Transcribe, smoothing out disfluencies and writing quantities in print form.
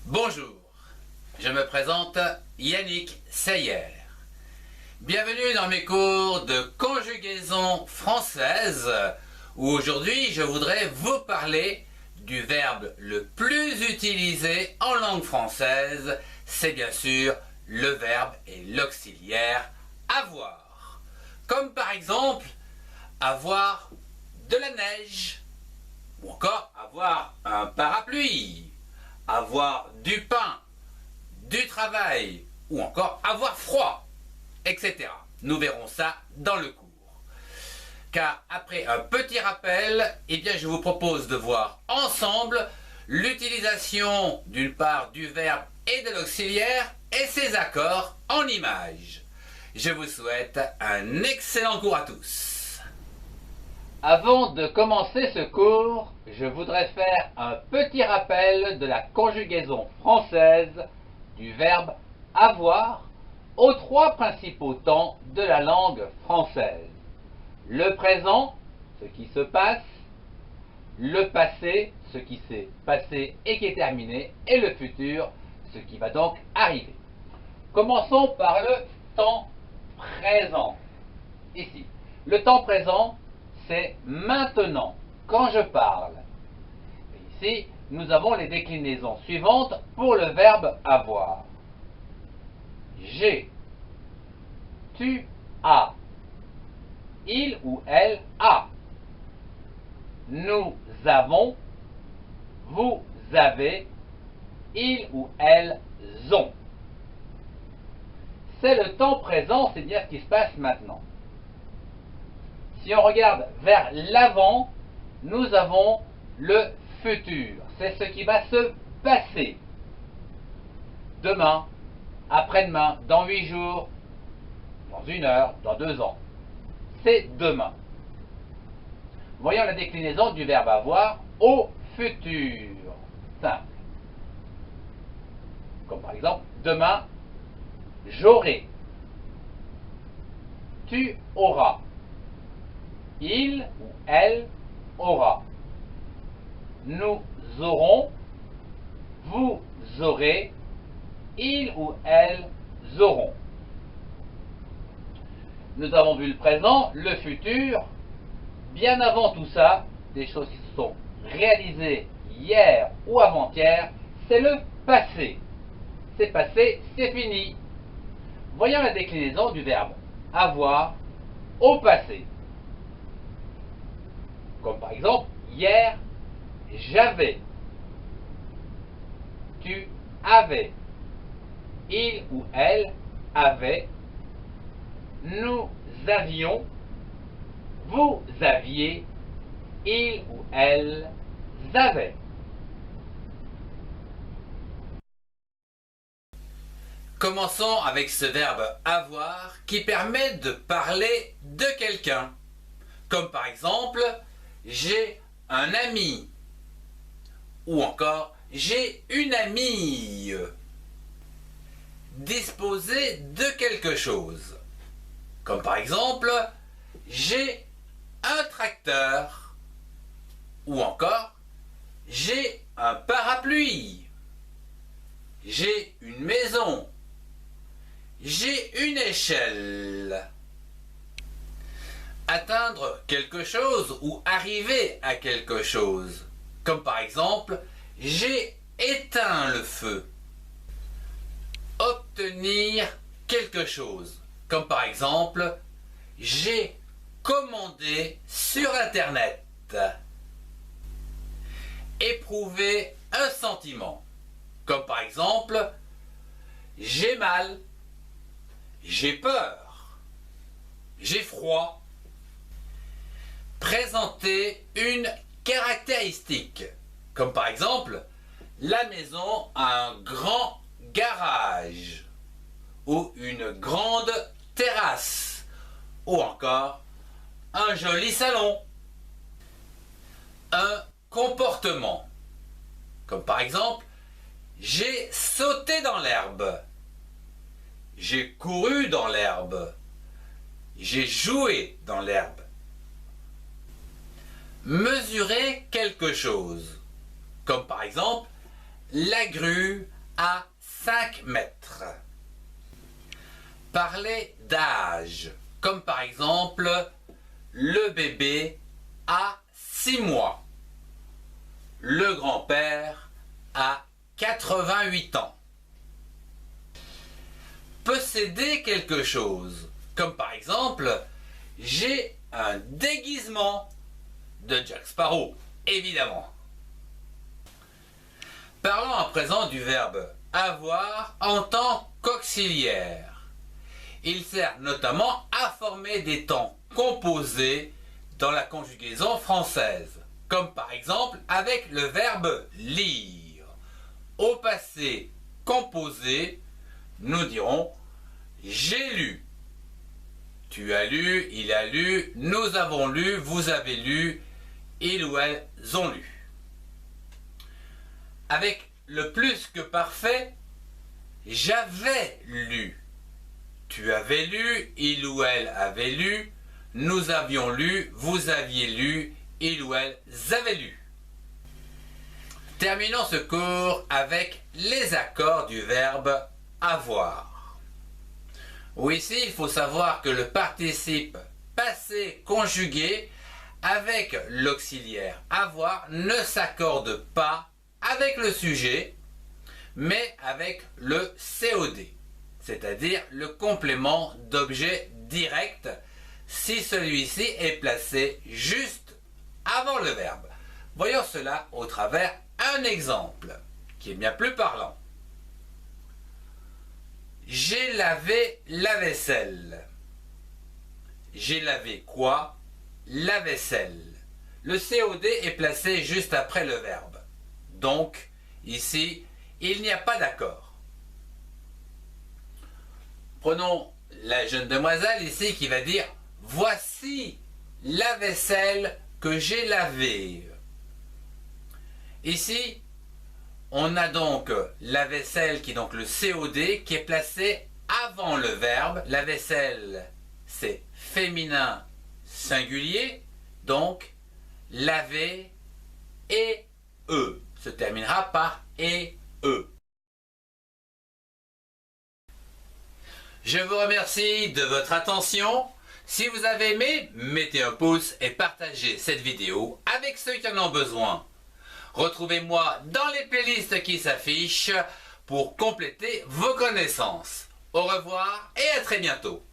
Bonjour, je me présente Yannick Seyer. Bienvenue dans mes cours de conjugaison française où aujourd'hui je voudrais vous parler du verbe le plus utilisé en langue française. C'est bien sûr le verbe et l'auxiliaire avoir. Comme par exemple avoir de la neige ou encore avoir un parapluie, avoir du pain, du travail ou encore avoir froid, etc. Nous verrons ça dans le cours. Car après un petit rappel, je vous propose de voir ensemble l'utilisation d'une part du verbe et de l'auxiliaire et ses accords en images. Je vous souhaite un excellent cours à tous. Avant de commencer ce cours, je voudrais faire un petit rappel de la conjugaison française du verbe avoir aux trois principaux temps de la langue française. Le présent, ce qui se passe, le passé, ce qui s'est passé et qui est terminé, et le futur, ce qui va donc arriver. Commençons par le temps présent. Ici, le temps présent, c'est maintenant, quand je parle. Et ici, nous avons les déclinaisons suivantes pour le verbe avoir. J'ai, tu as, il ou elle a. Nous avons, vous avez, ils ou elles ont. C'est le temps présent, c'est-à-dire ce qui se passe maintenant. Si on regarde vers l'avant, nous avons le futur. C'est ce qui va se passer. Demain, après-demain, dans 8 jours, dans 1 heure, dans 2 ans. C'est demain. Voyons la déclinaison du verbe avoir au futur. Simple. Comme par exemple, demain, j'aurai. Tu auras. Il ou elle aura. Nous aurons. Vous aurez. Ils ou elles auront. Nous avons vu le présent, le futur. Bien avant tout ça, des choses qui se sont réalisées hier ou avant-hier, c'est le passé. C'est passé, c'est fini. Voyons la déclinaison du verbe avoir au passé. Comme par exemple, hier, j'avais. Tu avais. Il ou elle avait. Nous avions. Vous aviez. Il ou elles avaient. Commençons avec ce verbe avoir qui permet de parler de quelqu'un. Comme par exemple, j'ai un ami. Ou encore, j'ai une amie. Disposer de quelque chose. Comme par exemple, j'ai un tracteur. Ou encore, j'ai un parapluie. J'ai une maison. J'ai une échelle. Atteindre quelque chose ou arriver à quelque chose. Comme par exemple, j'ai éteint le feu. Obtenir quelque chose. Comme par exemple, j'ai commandé sur Internet. Éprouver un sentiment. Comme par exemple, j'ai mal. J'ai peur. J'ai froid. Présenter une caractéristique. Comme par exemple, la maison a un grand garage. Ou une grande terrasse. Ou encore, un joli salon. Un comportement. Comme par exemple, j'ai sauté dans l'herbe. J'ai couru dans l'herbe. J'ai joué dans l'herbe. Mesurer quelque chose. Comme par exemple, la grue a 5 mètres. Parler d'âge, comme par exemple le bébé a 6 mois. Le grand-père a 88 ans. Posséder quelque chose, comme par exemple j'ai un déguisement de Jack Sparrow, évidemment. Parlons à présent du verbe avoir en tant qu'auxiliaire. Il sert notamment à former des temps composés dans la conjugaison française, comme par exemple avec le verbe lire. Au passé composé, nous dirons j'ai lu. Tu as lu, il a lu, nous avons lu, vous avez lu, ils ou elles ont lu. Avec le plus que parfait, j'avais lu. Tu avais lu, il ou elle avait lu, nous avions lu, vous aviez lu, il ou elles avaient lu. Terminons ce cours avec les accords du verbe avoir. Oui, ici, il faut savoir que le participe passé conjugué avec l'auxiliaire avoir ne s'accorde pas avec le sujet, mais avec le COD, c'est-à-dire le complément d'objet direct, si celui-ci est placé juste avant le verbe. Voyons cela au travers d'un exemple qui est bien plus parlant. J'ai lavé la vaisselle. J'ai lavé quoi? La vaisselle. Le COD est placé juste après le verbe. Donc, ici, il n'y a pas d'accord. Prenons la jeune demoiselle ici qui va dire « Voici la vaisselle que j'ai lavée ». Ici, on a donc la vaisselle qui est donc le COD qui est placé avant le verbe. La vaisselle, c'est féminin singulier, donc laver et e se terminera par et e. Je vous remercie de votre attention. Si vous avez aimé, mettez un pouce et partagez cette vidéo avec ceux qui en ont besoin. Retrouvez-moi dans les playlists qui s'affichent pour compléter vos connaissances. Au revoir et à très bientôt.